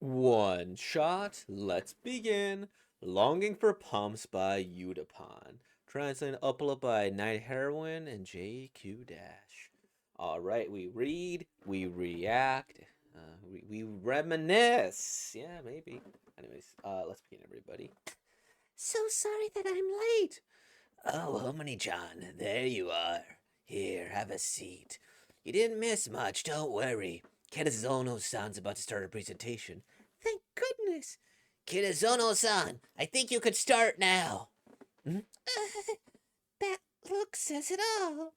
One shot, let's begin. Longing for Pumps by Udapon. Translated upload by Night Heroine and JQ Dash. Alright, we read, we react, we reminisce. Yeah, maybe. Anyways, let's begin, everybody. So sorry that I'm late. Oh, Hominy-chan, there you are. Here, have a seat. You didn't miss much, don't worry. Kitazono-san's about to start a presentation. Thank goodness. Kitazono-san, I think you could start now. Hmm? That look says it all.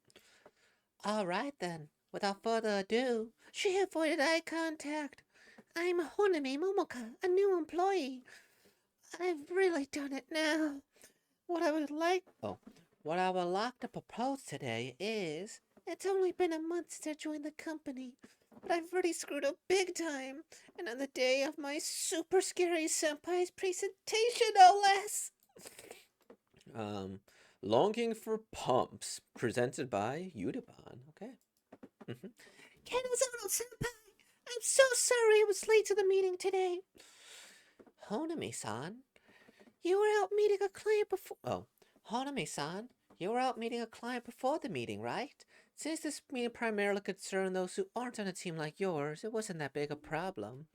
All right, then. Without further ado, she avoided eye contact. I'm Honami Momoka, a new employee. I've really done it now. What I would like. Oh, what I would like to propose today is. It's only been a month since I joined the company, but I've already screwed up big time. And on the day of my super scary senpai's presentation, no less. Um, Longing for Pumps, presented by Udabon. Okay. Mm-hmm. Kanazono senpai, I'm so sorry I was late to the meeting today. Honami-san, you were out meeting a client before. Oh, Honami-san, you were out meeting a client before the meeting, right? Since this meeting primarily concerned those who aren't on a team like yours, it wasn't that big a problem.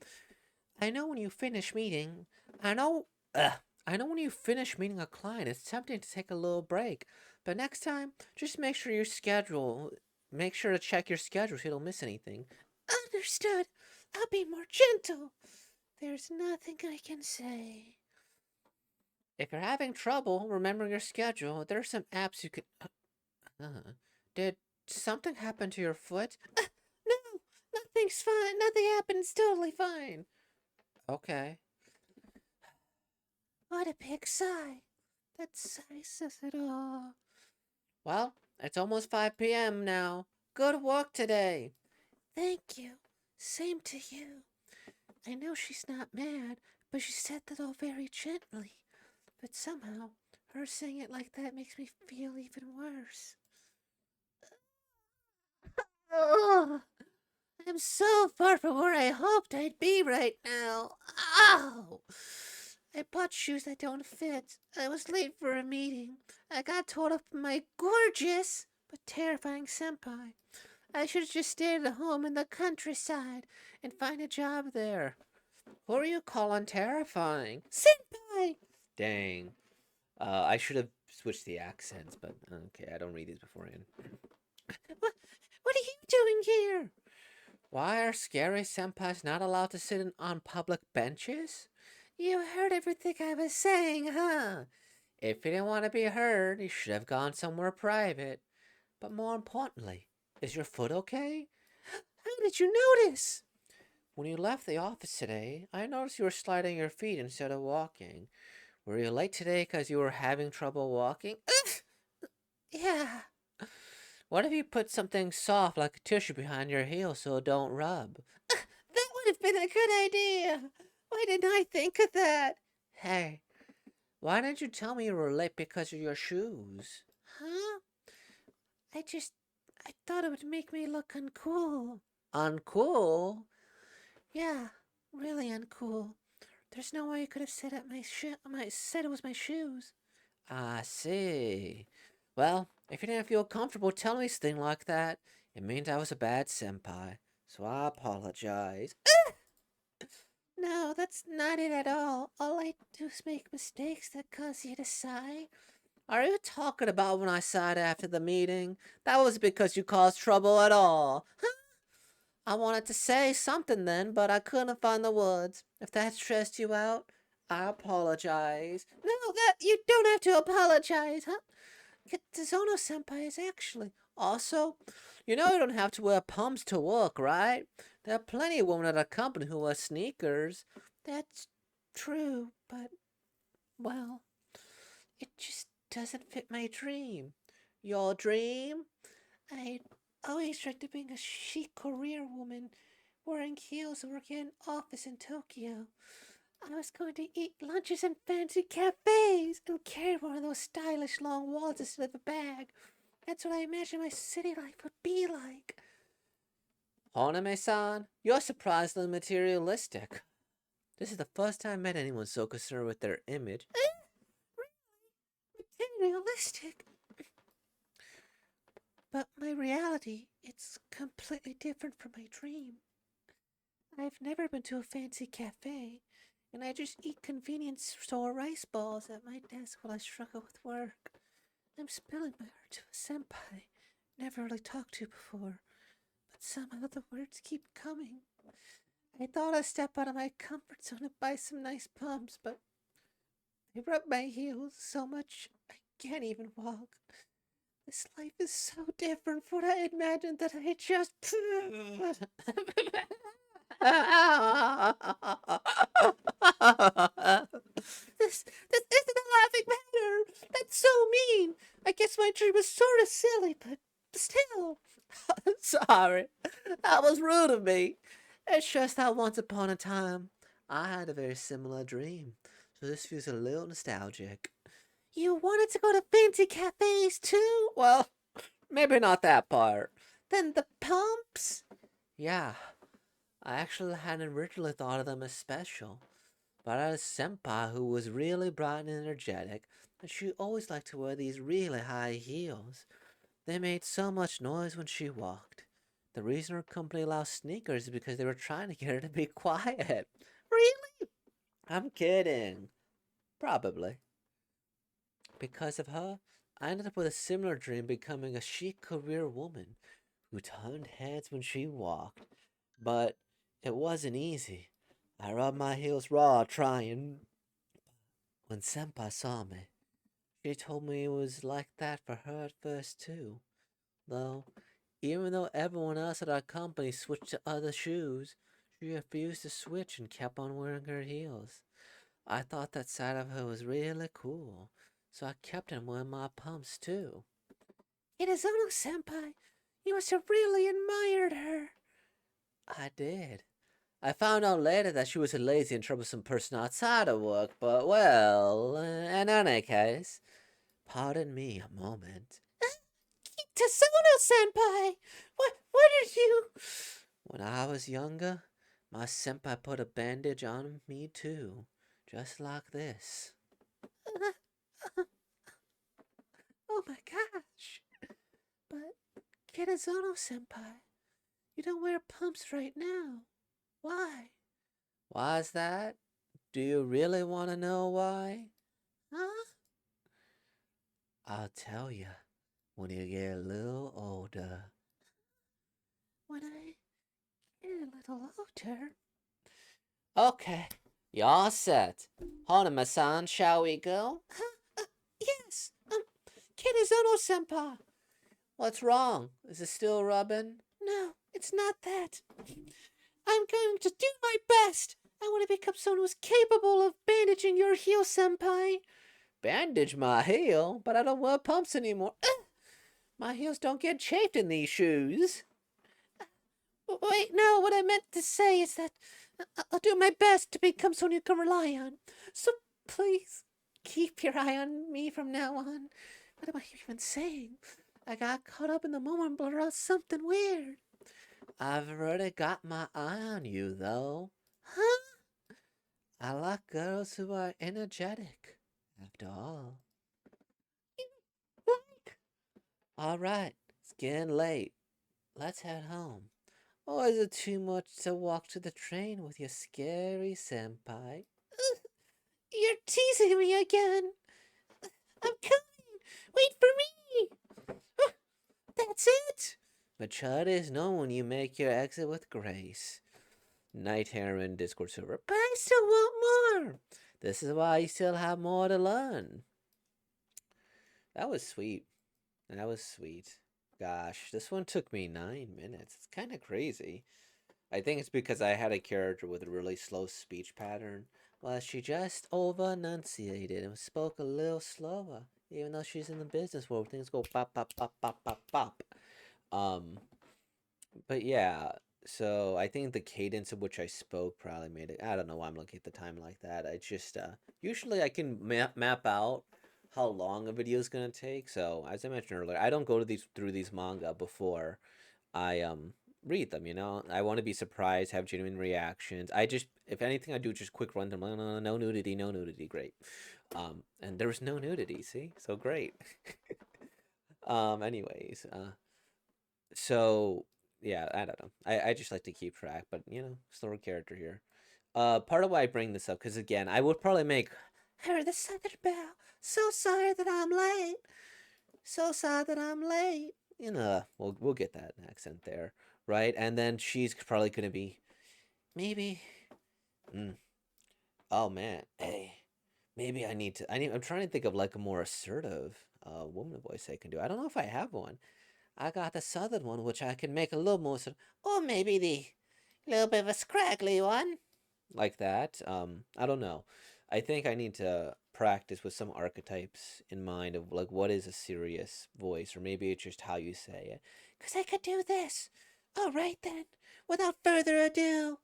I know when you finish meeting, I know, ugh, I know when you finish meeting a client, it's tempting to take a little break. But next time, just make sure to check your schedule so you don't miss anything. Understood. I'll be more gentle. There's nothing I can say. If you're having trouble remembering your schedule, there are some apps you could. Did something happen to your foot? No, nothing's fine. Nothing happened. It's totally fine. Okay. What a big sigh. That sigh says it all. Well, it's almost 5 p.m. now. Good work today. Thank you. Same to you. I know she's not mad, but she said that all very gently. But somehow, her saying it like that makes me feel even worse. Oh, I'm so far from where I hoped I'd be right now. Ow! I bought shoes that don't fit. I was late for a meeting. I got told off by my gorgeous but terrifying senpai. I should have just stayed at home in the countryside and find a job there. Who are you calling terrifying? Senpai! Dang. I should have switched the accents, but okay, I don't read these beforehand. What are you doing here? Why are scary senpais not allowed to sit on public benches? You heard everything I was saying, huh? If you didn't want to be heard, you should have gone somewhere private. But more importantly, is your foot okay? How did you notice? When you left the office today, I noticed you were sliding your feet instead of walking. Were you late today because you were having trouble walking? Yeah. What if you put something soft like a tissue behind your heel so it don't rub? That would have been a good idea. Why didn't I think of that? Hey, why didn't you tell me you were late because of your shoes? Huh? I just. I thought it would make me look uncool. Uncool? Yeah, really uncool. There's no way you could have said it said it was my shoes. I see. Well, if you didn't feel comfortable telling me something like that, it means I was a bad senpai. So I apologize. No, that's not it at all. All I do is make mistakes that cause you to sigh. Are you talking about when I sighed after the meeting? That was because you caused trouble at all. Huh? I wanted to say something then, but I couldn't find the words. If that stressed you out, I apologize. No, that you don't have to apologize, huh? Kitazono senpai is actually. Also, you know you don't have to wear pumps to work, right? There are plenty of women at our company who wear sneakers. That's true, but, well, it just doesn't fit my dream. Your dream? I always dreamt of being a chic career woman, wearing heels and working in an office in Tokyo. I was going to eat lunches in fancy cafes and carry one of those stylish long wallets instead of a bag. That's what I imagined my city life would be like. Honame-san, you're surprisingly materialistic. This is the first time I met anyone so concerned with their image. Materialistic. But my reality, it's completely different from my dream. I've never been to a fancy cafe, and I just eat convenience store rice balls at my desk while I struggle with work. I'm spilling my heart to a senpai never really talked to before, but somehow the words keep coming. I thought I'd step out of my comfort zone and buy some nice pumps, but they rub my heels so much I can't even walk. This life is so different from what I imagined that I just. This isn't a laughing matter. That's so mean. I guess my dream was sort of silly, but still. Sorry, that was rude of me. It's just that once upon a time, I had a very similar dream, so this feels a little nostalgic. You wanted to go to fancy cafes too? Well, maybe not that part. Then the pumps? Yeah, I actually hadn't originally thought of them as special, but I had a senpai who was really bright and energetic, and she always liked to wear these really high heels. They made so much noise when she walked. The reason her company allowed sneakers is because they were trying to get her to be quiet. Really? I'm kidding. Probably. Because of her, I ended up with a similar dream becoming a chic career woman who turned heads when she walked. But it wasn't easy. I rubbed my heels raw trying. When Senpai saw me, she told me it was like that for her at first too. Though, even though everyone else at our company switched to other shoes, she refused to switch and kept on wearing her heels. I thought that side of her was really cool, so I kept on wearing my pumps too. Kitazono senpai, you must have really admired her. I did. I found out later that she was a lazy and troublesome person outside of work, but well, in any case, pardon me a moment. Kitazono senpai, what did you? When I was younger, my senpai put a bandage on me too, just like this. Oh my gosh. But Kitazono senpai, you don't wear pumps right now. Why? Why's that? Do you really want to know why? Huh? I'll tell you when you get a little older. When I get a little older. Okay, you all set. Honema-san, shall we go? Huh? Yes. Kitazono senpai. What's wrong? Is it still rubbing? No, it's not that. I'm going to do my best. I want to become someone who's capable of bandaging your heel, senpai. Bandage my heel, but I don't wear pumps anymore. My heels don't get chafed in these shoes. Wait, no, what I meant to say is that I'll do my best to become someone you can rely on. So please, keep your eye on me from now on. What am I even saying? I got caught up in the moment and blurted out something weird. I've already got my eye on you, though. Huh? I like girls who are energetic, after all. Like? All right, it's getting late. Let's head home. Or is it too much to walk to the train with your scary senpai? You're teasing me again. I'm coming. Wait for me. That's it. Maturity is known when you make your exit with grace. Night Heron Discord server. But I still want more. This is why you still have more to learn. That was sweet. That was sweet. Gosh, this one took me 9 minutes. It's kind of crazy. I think it's because I had a character with a really slow speech pattern. Well, she just over enunciated and spoke a little slower, even though she's in the business world. Things go pop, pop, pop, pop, pop, pop. Um, but yeah, so I think the cadence of which I spoke probably made it. I don't know why I'm looking at the time like that. I just usually I can map out how long a video is gonna take. So as I mentioned earlier, I don't go to these through these manga before I read them. You know, I want to be surprised, have genuine reactions. If anything, I do just quick run them. No, no, no nudity, no nudity. Great. And there was no nudity. See, so great. Anyways, so yeah, I don't know. I just like to keep track, but you know, slower character here. Part of why I bring this up, because again, I would probably make Heard the Southern Belle. So sorry that I'm late. So sorry that I'm late. you know, we'll get that accent there, right? And then she's probably gonna be maybe. Mm, oh man, hey, maybe I'm trying to think of like a more assertive woman voice I can do. I don't know if I have one. I got the southern one, which I can make a little more Or maybe the little bit of a scraggly one. like that. I don't know. I think I need to practice with some archetypes in mind of like what is a serious voice, or maybe it's just how you say it. Because I could do this. All right then. Without further ado.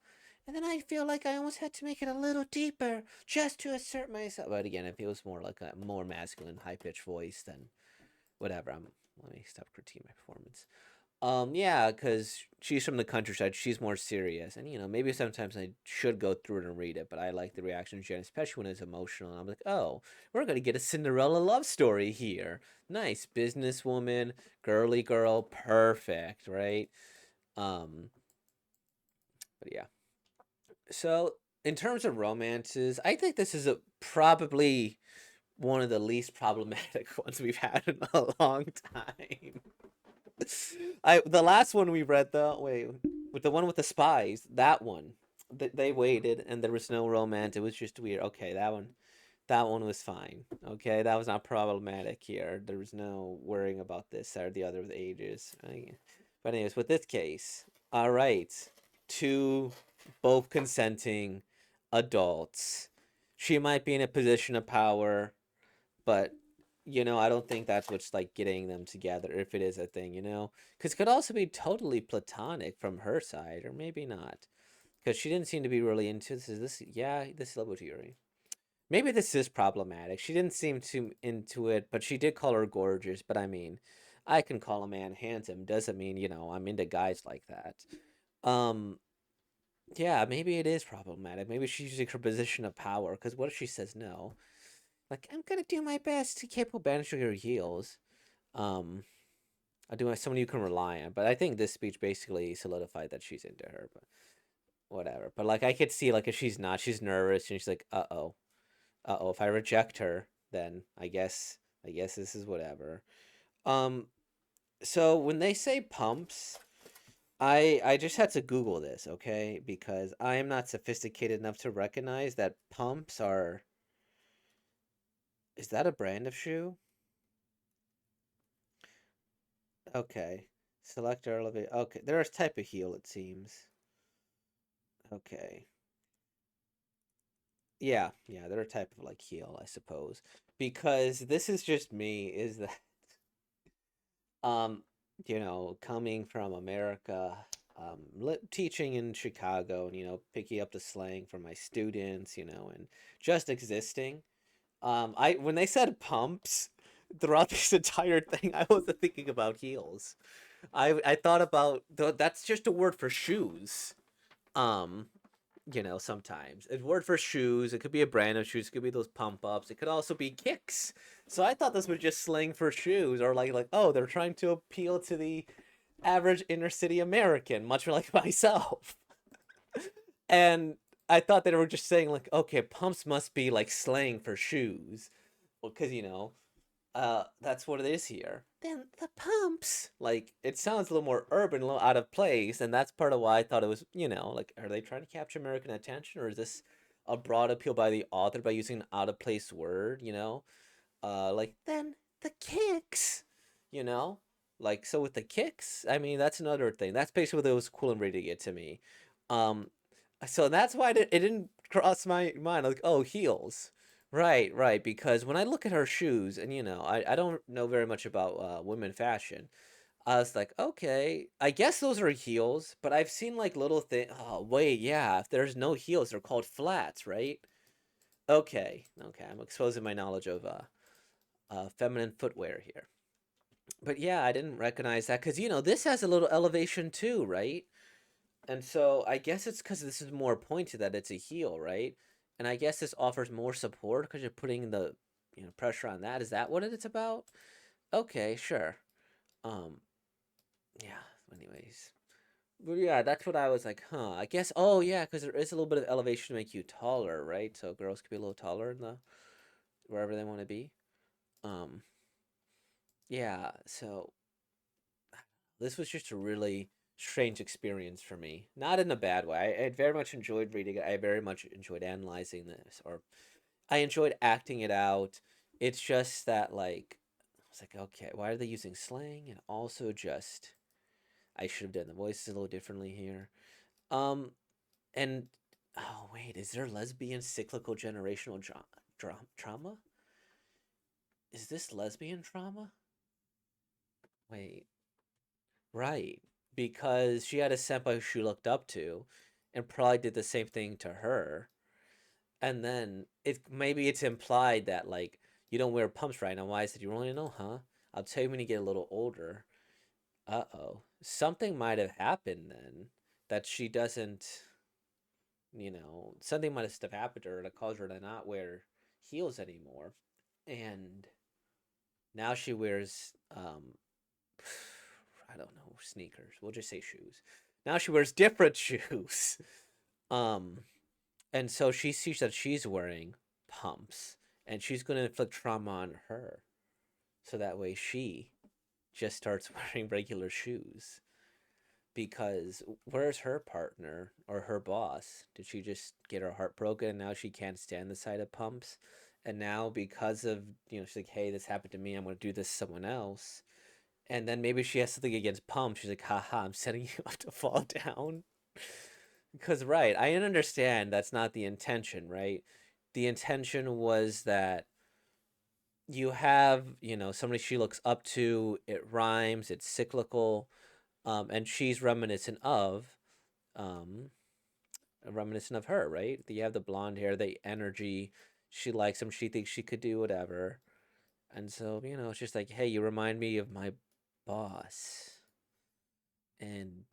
And then I feel like I almost had to make it a little deeper just to assert myself. But again, it feels more like a more masculine, high pitched voice than whatever. Let me stop critiquing my performance. Yeah, because she's from the countryside. She's more serious, and you know, maybe sometimes I should go through it and read it. But I like the reaction to Jen, especially when it's emotional. And I'm like, oh, we're gonna get a Cinderella love story here. Nice businesswoman, girly girl, perfect, right? Um, but yeah. So in terms of romances, I think this is probably one of the least problematic ones we've had in a long time. The last one we read though, wait, with the one with the spies, that one, they waited and there was no romance. It was just weird. Okay, that one was fine. Okay, that was not problematic here. There was no worrying about this or the other with ages. But anyways, with this case, all right, two both consenting adults. She might be in a position of power, but you know, I don't think that's what's like getting them together, if it is a thing, you know, because it could also be totally platonic from her side, or maybe not, because she didn't seem to be really into this. Is this? Yeah, this is Lobotiri. Maybe this is problematic. She didn't seem too into it, but she did call her gorgeous. But I mean, I can call a man handsome. Doesn't mean you know I'm into guys like that. Um, yeah, maybe it is problematic. Maybe she's using her position of power. Because what if she says no? Like, I'm gonna do my best to keep banishing your heels. Um, I do someone you can rely on. But I think this speech basically solidified that she's into her. But whatever. But like, I could see like if she's not, she's nervous and she's like, if I reject her, then I guess this is whatever. Um, so when they say pumps, I just had to Google this, okay? Because I am not sophisticated enough to recognize that pumps are. Is that a brand of shoe? Okay. Select or elevate. Okay, they're a type of heel, it seems. Okay. Yeah, they're a type of like heel, I suppose. Because this is just me, is that um, you know, coming from America, teaching in Chicago, and you know, picking up the slang from my students, you know, and just existing. I when they said pumps throughout this entire thing, I wasn't thinking about heels. I thought about that's just a word for shoes. Um, you know, sometimes a word for shoes. It could be a brand of shoes. It could be those pump ups. It could also be kicks. So I thought this was just slang for shoes, or like oh, they're trying to appeal to the average inner city American, much like myself. And I thought they were just saying like, okay, pumps must be like slang for shoes, well, because you know, that's what it is here. Then the pumps. Like it sounds a little more urban, a little out of place, and that's part of why I thought it was, you know, like are they trying to capture American attention, or is this a broad appeal by the author by using an out of place word, you know? Like Then the kicks. you know, like so with the kicks, I mean that's another thing. That's basically what was cool and ready to get to me. Um, so that's why it didn't cross my mind. Like, oh, heels. Right, right. Because when I look at her shoes, and you know, I don't know very much about women fashion. I was like, okay, I guess those are heels, but I've seen like little thing. Oh, wait, yeah. If there's no heels, they're called flats, right? Okay, okay. I'm exposing my knowledge of feminine footwear here. But yeah, I didn't recognize that because this has a little elevation too, right? And so I guess it's because this is more pointed that it's a heel, right? And I guess this offers more support because you're putting the pressure on that. Is that what it's about? Okay, sure. Um, yeah. Anyways, but yeah, that's what I was like, huh? I guess. Oh yeah, because there is a little bit of elevation to make you taller, right? So girls could be a little taller in the wherever they want to be. Um, yeah. So this was just a really strange experience for me. Not in a bad way. I very much enjoyed reading it. I very much enjoyed analyzing this, or I enjoyed acting it out. It's just that, like, I was like, okay, why are they using slang? And also, just I should have done the voices a little differently here. Um, and oh wait, is there lesbian cyclical generational trauma? Is this lesbian trauma? Wait, right, because she had a senpai who she looked up to, and probably did the same thing to her. And then maybe it's implied that like you don't wear pumps right now. Why? I said you really know, huh? I'll tell you when you get a little older. Uh-oh. Something might have happened then that she doesn't, something might have happened to her that caused her to not wear heels anymore. And now she wears I don't know, sneakers. We'll just say shoes. Now she wears different shoes. Um and so she sees that she's wearing pumps and she's going to inflict trauma on her. So that way she just starts wearing regular shoes. Because where's her partner or her boss? Did she just get her heart broken and now she can't stand the sight of pumps? And now because of, she's like, hey, this happened to me. I'm going to do this to someone else. And then maybe she has something against pumps. She's like, haha, I'm setting you up to fall down. Because, right, I understand that's not the intention, right? The intention was that you have, somebody she looks up to, it rhymes, it's cyclical, and she's um, reminiscent of her, right? You have the blonde hair, the energy, she likes him, she thinks she could do whatever. And so, it's just like, hey, you remind me of my boss. And,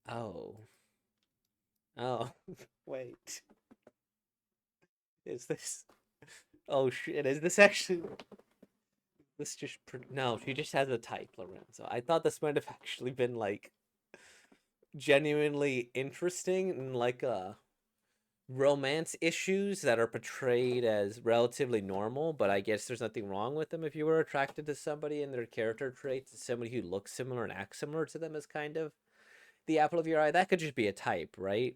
oh, oh, wait, is this, oh shit, is this actually, this just, no, she just has a type, Lorenzo. I thought this might have actually been, like, genuinely interesting and, like, romance issues that are portrayed as relatively normal, but I guess there's nothing wrong with them if you were attracted to somebody and their character traits, somebody who looks similar and acts similar to them is kind of the apple of your eye. That could just be a type, right?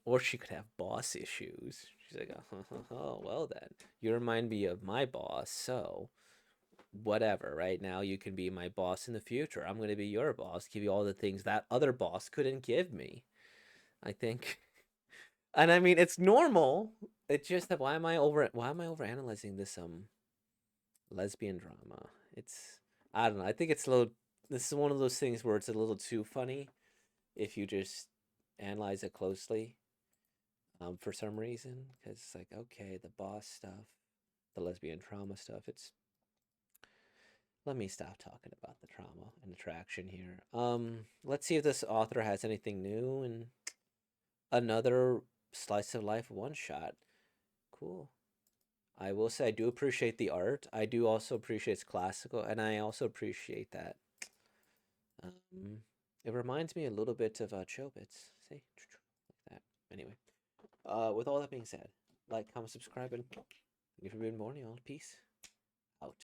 Or she could have boss issues. She's like, oh, well then, you remind me of my boss, so whatever. Right now, you can be my boss in the future. I'm going to be your boss, give you all the things that other boss couldn't give me. I think, and I mean, it's normal. It's just that why am I over analyzing this lesbian drama? It's I don't know. I think it's a little. This is one of those things where it's a little too funny if you just analyze it closely. For some reason, because it's like, okay, the boss stuff, the lesbian trauma stuff. It's Let me stop talking about the trauma and attraction here. Let's see if this author has anything new and another slice of life one shot. Cool. I will say I do appreciate the art. I do also appreciate it's classical, and I also appreciate that. Um, it reminds me a little bit of Chobits. See, like that. Anyway, with all that being said, like, comment, subscribe, and thank you for being born, y'all. Peace out.